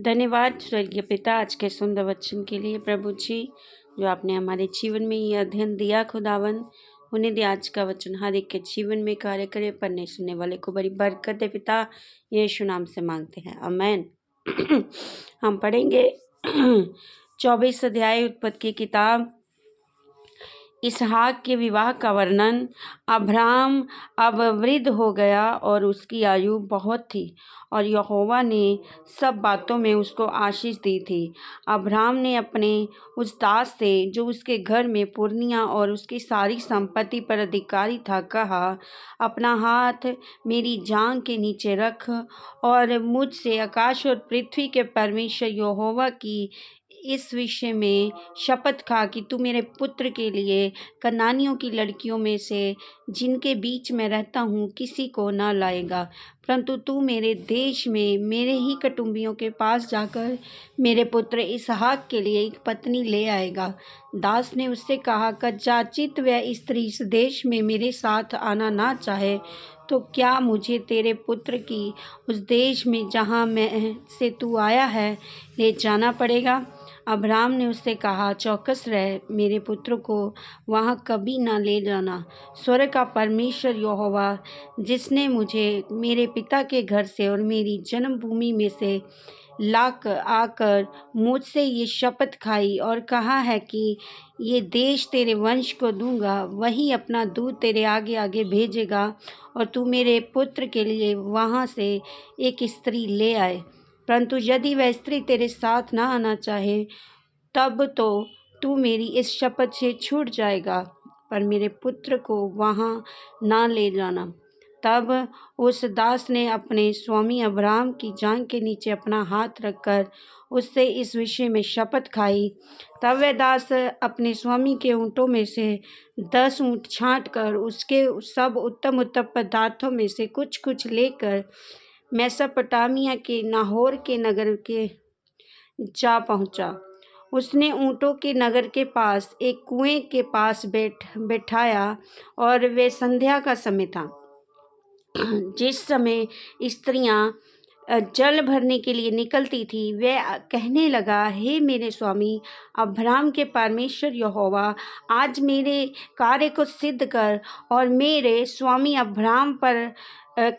धन्यवाद स्वर्गीय पिता आज के सुंदर वचन के लिए। प्रभु जी, जो आपने हमारे जीवन में ये अध्ययन दिया खुदावन, उन्हें दे आज का वचन हर एक के जीवन में कार्य करे, पढ़ने सुनने वाले को बड़ी बरकत दे पिता, यीशु नाम से मांगते हैं, आमेन। हम पढ़ेंगे 24 अध्याय उत्पत्ति की किताब, इसहाक के विवाह का वर्णन। अब्राहम अब वृद्ध हो गया और उसकी आयु बहुत थी, और यहोवा ने सब बातों में उसको आशीष दी थी। अब्राहम ने अपने उस दास से जो उसके घर में पुरनिया और उसकी सारी संपत्ति पर अधिकारी था कहा, अपना हाथ मेरी जांघ के नीचे रख और मुझसे आकाश और पृथ्वी के परमेश्वर यहोवा की इस विषय में शपथ खा कि तू मेरे पुत्र के लिए कनानियों की लड़कियों में से जिनके बीच में रहता हूँ किसी को न लाएगा, परंतु तू मेरे देश में मेरे ही कुटुंबियों के पास जाकर मेरे पुत्र इसहाक के लिए एक पत्नी ले आएगा। दास ने उससे कहा, कदाचित वह स्त्री इस देश में मेरे साथ आना ना चाहे तो क्या मुझे तेरे पुत्र की उस देश में जहाँ मैं से तू आया है ले जाना पड़ेगा? अब्राहम ने उससे कहा, चौकस रह, मेरे पुत्र को वहाँ कभी ना ले जाना। स्वर्ग का परमेश्वर यहोवा जिसने मुझे मेरे पिता के घर से और मेरी जन्मभूमि में से लाकर आकर मुझसे ये शपथ खाई और कहा है कि ये देश तेरे वंश को दूंगा, वही अपना दूत तेरे आगे आगे भेजेगा और तू मेरे पुत्र के लिए वहाँ से एक स्त्री ले आए। परंतु यदि वह स्त्री तेरे साथ ना आना चाहे तब तो तू मेरी इस शपथ से छूट जाएगा, पर मेरे पुत्र को वहाँ ना ले जाना। तब उस दास ने अपने स्वामी अब्राहम की जांघ के नीचे अपना हाथ रखकर उससे इस विषय में शपथ खाई। तब वह दास अपने स्वामी के ऊँटों में से 10 ऊँट छाँट कर उसके सब उत्तम उत्तम पदार्थों में से कुछ कुछ लेकर मेसोपोटामिया के नाहोर के नगर के जा पहुँचा। उसने ऊँटों के नगर के पास एक कुएं के पास बैठाया और वे संध्या का समय था। जिस समय स्त्रियां जल भरने के लिए निकलती थी, वह कहने लगा, हे मेरे स्वामी अब्राहम के परमेश्वर यहोवा, आज मेरे कार्य को सिद्ध कर और मेरे स्वामी अब्राहम पर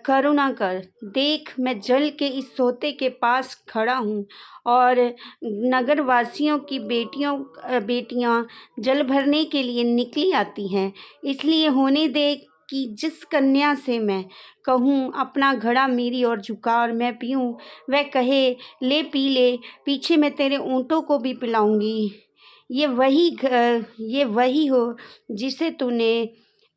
करुणा कर। देख, मैं जल के इस सोते के पास खड़ा हूँ और नगरवासियों की बेटियां जल भरने के लिए निकली आती हैं, इसलिए होने दे कि जिस कन्या से मैं कहूँ अपना घड़ा मेरी ओर झुका और मैं पीऊँ, वह कहे, ले पी ले, पीछे मैं तेरे ऊँटों को भी पिलाऊंगी। ये वही हो जिसे तूने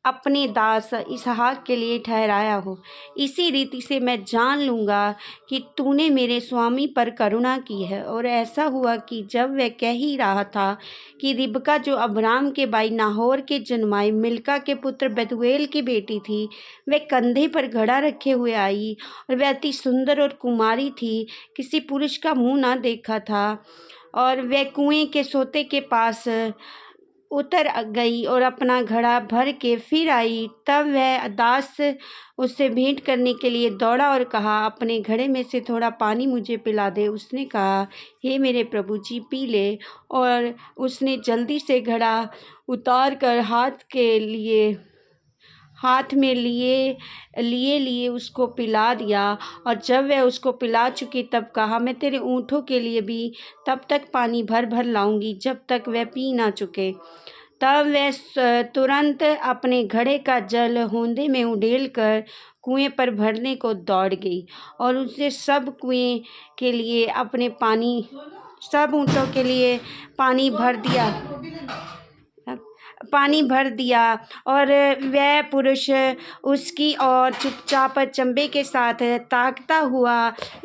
अपने दास इसहाक के लिए ठहराया हो। इसी रीति से मैं जान लूँगा कि तूने मेरे स्वामी पर करुणा की है। और ऐसा हुआ कि जब वह कह ही रहा था कि रिबका जो अब्राम के भाई नाहोर के जन्माई मिल्का के पुत्र बेतुएल की बेटी थी, वह कंधे पर घड़ा रखे हुए आई, और वह अति सुंदर और कुमारी थी, किसी पुरुष का मुँह ना देखा था। और वह कुएं के सोते के पास उतर गई और अपना घड़ा भर के फिर आई। तब वह दास उससे भेंट करने के लिए दौड़ा और कहा, अपने घड़े में से थोड़ा पानी मुझे पिला दे। उसने कहा, हे मेरे प्रभु जी, पी ले। और उसने जल्दी से घड़ा उतार कर हाथ में लिए उसको पिला दिया। और जब वह उसको पिला चुकी तब कहा, मैं तेरे ऊँटों के लिए भी तब तक पानी भर भर लाऊंगी जब तक वह पी ना चुके। तब वह तुरंत अपने घड़े का जल होंदे में उड़ेल कर कुएं पर भरने को दौड़ गई और उसने सब ऊँटों के लिए पानी भर दिया। और वह पुरुष उसकी ओर चुपचाप चंबे के साथ ताकता हुआ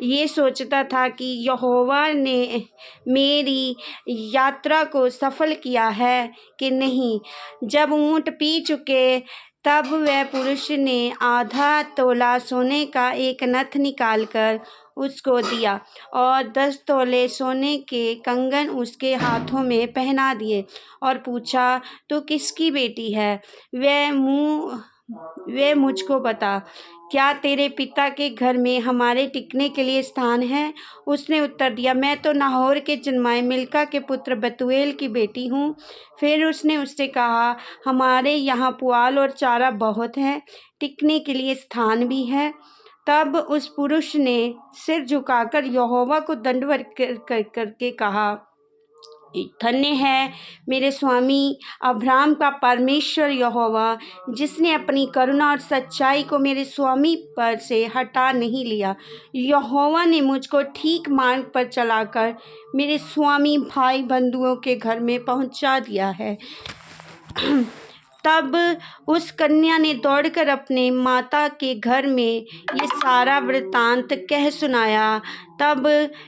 ये सोचता था कि यहोवा ने मेरी यात्रा को सफल किया है कि नहीं। जब ऊँट पी चुके तब वह पुरुष ने आधा तोला सोने का एक नथ निकालकर उसको दिया और 10 तोले सोने के कंगन उसके हाथों में पहना दिए और पूछा, तू किसकी बेटी है? वह मुँह वे मुझको बता, क्या तेरे पिता के घर में हमारे टिकने के लिए स्थान है? उसने उत्तर दिया, मैं तो नाहोर के जन्माए मिल्का के पुत्र बतूएल की बेटी हूँ। फिर उसने उससे कहा, हमारे यहाँ पुआल और चारा बहुत है, टिकने के लिए स्थान भी है। तब उस पुरुष ने सिर झुकाकर यहोवा को दंडवत करके कहा, धन्य है मेरे स्वामी अब्राहम का परमेश्वर यहोवा, जिसने अपनी करुणा और सच्चाई को मेरे स्वामी पर से हटा नहीं लिया। यहोवा ने मुझको ठीक मार्ग पर चलाकर मेरे स्वामी भाई बंधुओं के घर में पहुंचा दिया है। तब उस कन्या ने दौड़कर अपने माता के घर में ये सारा वृत्तांत कह सुनाया। तब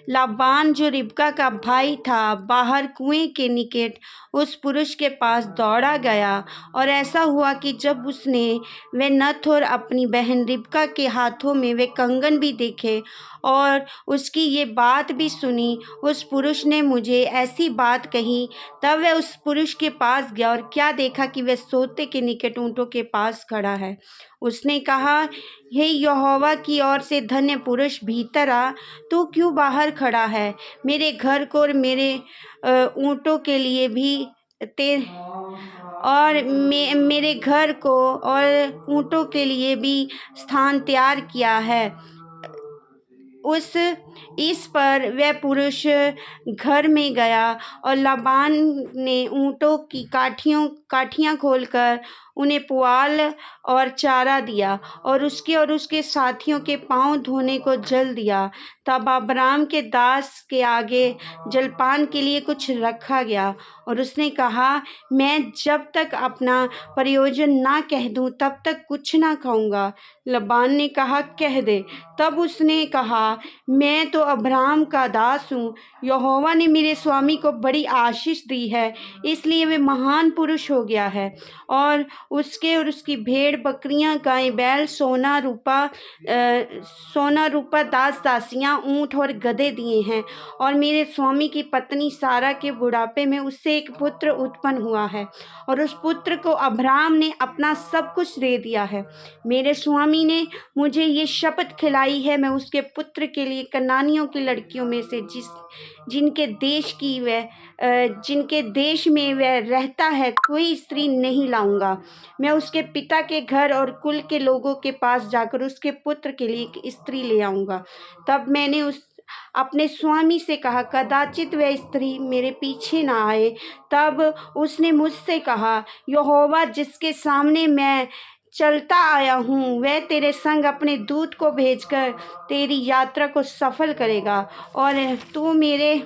लाबान जो रिबका का भाई था, बाहर कुएं के निकट उस पुरुष के पास दौड़ा गया, और ऐसा हुआ कि जब उसने वे नथ और अपनी बहन रिबका के हाथों में वे कंगन भी देखे और उसकी ये बात भी सुनी, उस पुरुष ने मुझे ऐसी बात कही। तब वह उस पुरुष के पास गया और क्या देखा कि वह सोते के निकट ऊँटों के पास खड़ा है। उसने कहा, हे यहोवा की ओर से धन्य पुरुष, भीतर आ, तू क्यों बाहर खड़ा है? मेरे घर को और मेरे ऊँटों के लिए भी ते और मेरे घर को और ऊँटों के लिए भी स्थान तैयार किया है। इस पर वह पुरुष घर में गया और लाबान ने ऊँटों की काठियाँ खोलकर उन्हें पुआल और चारा दिया और उसके साथियों के पाँव धोने को जल दिया। तब अब्राम के दास के आगे जलपान के लिए कुछ रखा गया और उसने कहा, मैं जब तक अपना प्रयोजन ना कह दूं तब तक कुछ ना खाऊंगा। लबान ने कहा, कह दे। तब उसने कहा, मैं तो अब्राम का दास हूँ। यहोवा ने मेरे स्वामी को बड़ी आशीष दी है, इसलिए वे महान पुरुष हो गया है, और उसकी भेड़ बकरियां, गाय बैल, सोना रूपा, दास दासियां, ऊँट और गधे दिए हैं। और मेरे स्वामी की पत्नी सारा के बुढ़ापे में उससे एक पुत्र उत्पन्न हुआ है, और उस पुत्र को अब्राम ने अपना सब कुछ दे दिया है। मेरे स्वामी ने मुझे ये शपथ खिलाई है, मैं उसके पुत्र के लिए कनानियों की लड़कियों में से जिनके देश में वह रहता है कोई स्त्री नहीं लाऊंगा। मैं उसके पिता के घर और कुल के लोगों के पास जाकर उसके पुत्र के लिए एक स्त्री ले आऊंगा। तब मैंने अपने स्वामी से कहा, कदाचित वह स्त्री मेरे पीछे ना आए। तब उसने मुझसे कहा, यहोवा जिसके सामने मैं चलता आया हूँ, वह तेरे संग अपने दूत को भेजकर तेरी यात्रा को सफल करेगा, और तू मेरे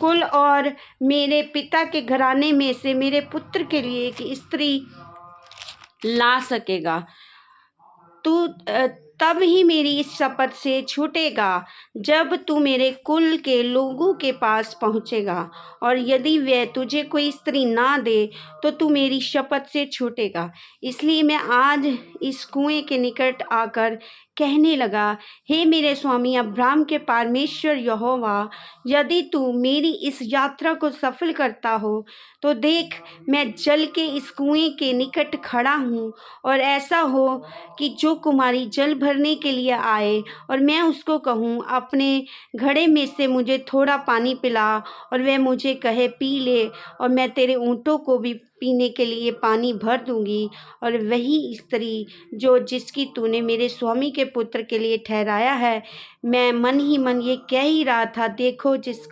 कुल और मेरे पिता के घराने में से मेरे पुत्र के लिए एक स्त्री ला सकेगा। तू तब ही मेरी इस शपथ से छूटेगा जब तू मेरे कुल के लोगों के पास पहुँचेगा, और यदि वह तुझे कोई स्त्री ना दे तो तू मेरी शपथ से छूटेगा। इसलिए मैं आज इस कुएं के निकट आकर कहने लगा, हे मेरे स्वामी अब्राहम के परमेश्वर यहोवा, यदि तू मेरी इस यात्रा को सफल करता हो तो देख, मैं जल के इस कुएं के निकट खड़ा हूँ, और ऐसा हो कि जो कुमारी जल भरने के लिए आए और मैं उसको कहूँ, अपने घड़े में से मुझे थोड़ा पानी पिला, और वह मुझे कहे, पी ले, और मैं तेरे ऊँटों को भी पीने के लिए पानी भर दूंगी। और वही स्त्री जिसकी तूने मेरे स्वामी के पुत्र के लिए ठहराया है, मैं मन ही मन ये कह ही रहा था, देखो जिस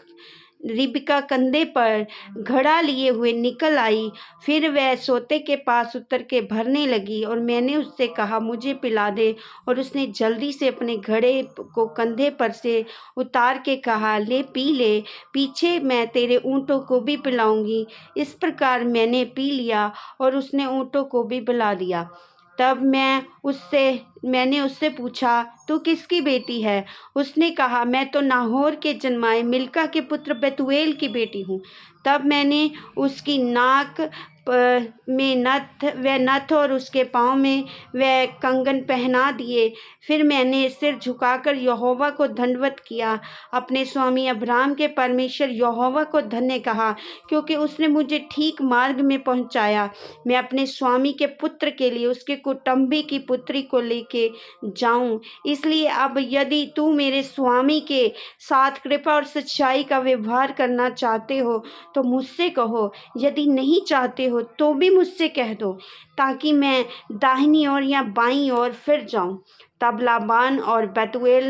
रिबका कंधे पर घड़ा लिए हुए निकल आई। फिर वह सोते के पास उतर के भरने लगी, और मैंने उससे कहा, मुझे पिला दे, और उसने जल्दी से अपने घड़े को कंधे पर से उतार के कहा, ले पी ले, पीछे मैं तेरे ऊँटों को भी पिलाऊंगी। इस प्रकार मैंने पी लिया और उसने ऊँटों को भी पिला दिया। तब मैंने उससे पूछा, तू किसकी बेटी है? उसने कहा, मैं तो नाहोर के जन्माए मिल्का के पुत्र बेतूएल की बेटी हूँ। तब मैंने उसकी नाक में नथ और उसके पाँव में वह कंगन पहना दिए। फिर मैंने सिर झुकाकर यहोवा को दंडवत किया, अपने स्वामी अब्राहम के परमेश्वर यहोवा को धन्य कहा, क्योंकि उसने मुझे ठीक मार्ग में पहुंचाया। मैं अपने स्वामी के पुत्र के लिए उसके कुटुंबी की पुत्री को लेके जाऊं। इसलिए अब यदि तू मेरे स्वामी के साथ कृपा और सच्चाई का व्यवहार करना चाहते हो तो मुझसे कहो, यदि नहीं चाहते हो तो भी मुझसे कह दो, ताकि मैं दाहिनी ओर या बाईं ओर फिर जाऊं। तब लाबान और बेतुएल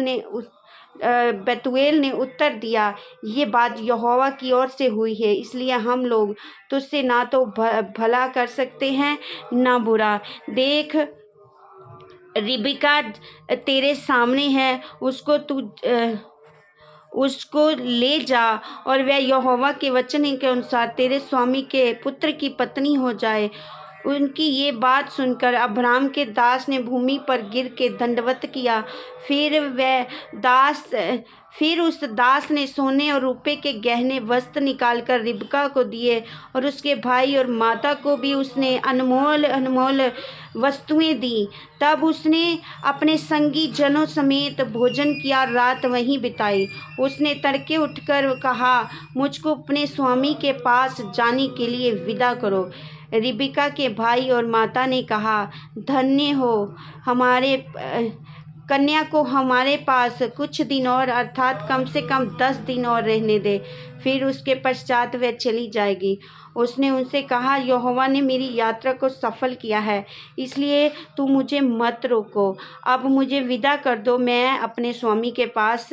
ने उत्तर दिया, ये बात यहोवा की ओर से हुई है, इसलिए हम लोग तुझसे ना तो भला कर सकते हैं ना बुरा। देख, रिबका तेरे सामने है, उसको ले जा, और वह यहोवा के वचन के अनुसार तेरे स्वामी के पुत्र की पत्नी हो जाए। उनकी ये बात सुनकर अब्राहम के दास ने भूमि पर गिर के दंडवत किया। फिर उस दास ने सोने और रुपये के गहने वस्त्र निकालकर रिबका को दिए, और उसके भाई और माता को भी उसने अनमोल अनमोल वस्तुएं दी। तब उसने अपने संगी जनों समेत भोजन किया, रात वहीं बिताई। उसने तड़के उठकर कहा, मुझको अपने स्वामी के पास जाने के लिए विदा करो। रिबका के भाई और माता ने कहा, धन्य हो, हमारे कन्या को हमारे पास कुछ दिन और, अर्थात कम से कम 10 दिन और रहने दे, फिर उसके पश्चात वह चली जाएगी। उसने उनसे कहा, यहोवा ने मेरी यात्रा को सफल किया है, इसलिए तू मुझे मत रोको। अब मुझे विदा कर दो, मैं अपने स्वामी के पास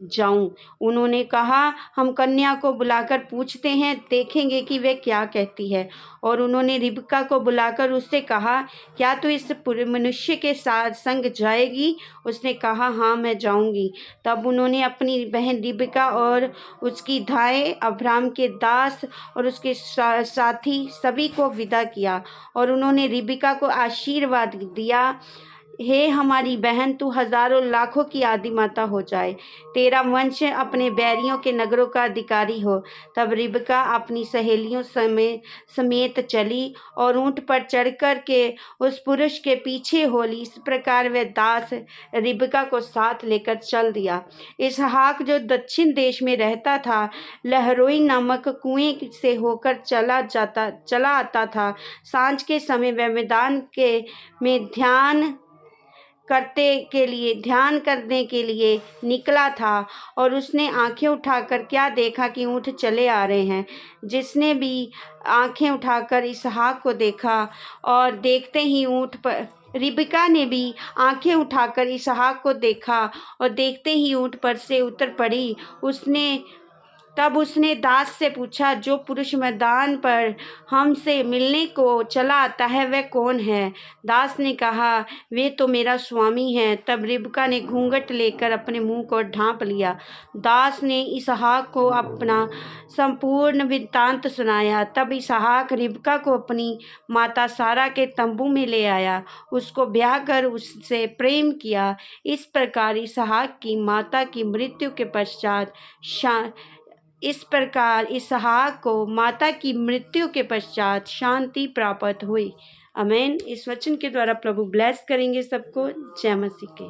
जाऊं। उन्होंने कहा, हम कन्या को बुलाकर पूछते हैं, देखेंगे कि वह क्या कहती है। और उन्होंने रिबका को बुलाकर उससे कहा, क्या तू इस मनुष्य के साथ संग जाएगी? उसने कहा, हाँ, मैं जाऊंगी। तब उन्होंने अपनी बहन रिबका और उसकी दाएं, अब्राहम के दास और उसके साथी सभी को विदा किया, और उन्होंने रिबका को आशीर्वाद दिया, हे हमारी बहन, तू हजारों लाखों की आदिमाता हो जाए, तेरा वंश अपने बैरियों के नगरों का अधिकारी हो। तब रिबका अपनी सहेलियों समेत चली और ऊंट पर चढ़कर के उस पुरुष के पीछे होली। इस प्रकार वह दास रिबका को साथ लेकर चल दिया। इसहाक, जो दक्षिण देश में रहता था, लहरोई नामक कुएं से होकर चला आता था। सांझ के समय वह मैदान में ध्यान करने के लिए निकला था, और उसने आंखें उठाकर क्या देखा कि ऊँट चले आ रहे हैं। जिसने भी आंखें उठाकर इसहाक को देखा, और देखते ही रिबका ने भी आंखें उठाकर इसहाक को देखा, और देखते ही ऊँट पर से उतर पड़ी। तब उसने दास से पूछा, जो पुरुष मैदान पर हमसे मिलने को चला आता है वह कौन है? दास ने कहा, वे तो मेरा स्वामी है। तब रिबका ने घूंघट लेकर अपने मुंह को ढांप लिया। दास ने इसहाक को अपना संपूर्ण वृत्तांत सुनाया। तब इसहाक रिबका को अपनी माता सारा के तंबू में ले आया, उसको ब्याह कर उससे प्रेम किया। इस प्रकार इसहाक की माता की मृत्यु के पश्चात इसहाक को माता की मृत्यु के पश्चात शांति प्राप्त हुई। आमीन। इस वचन के द्वारा प्रभु ब्लेस करेंगे सबको। जय मसीह के।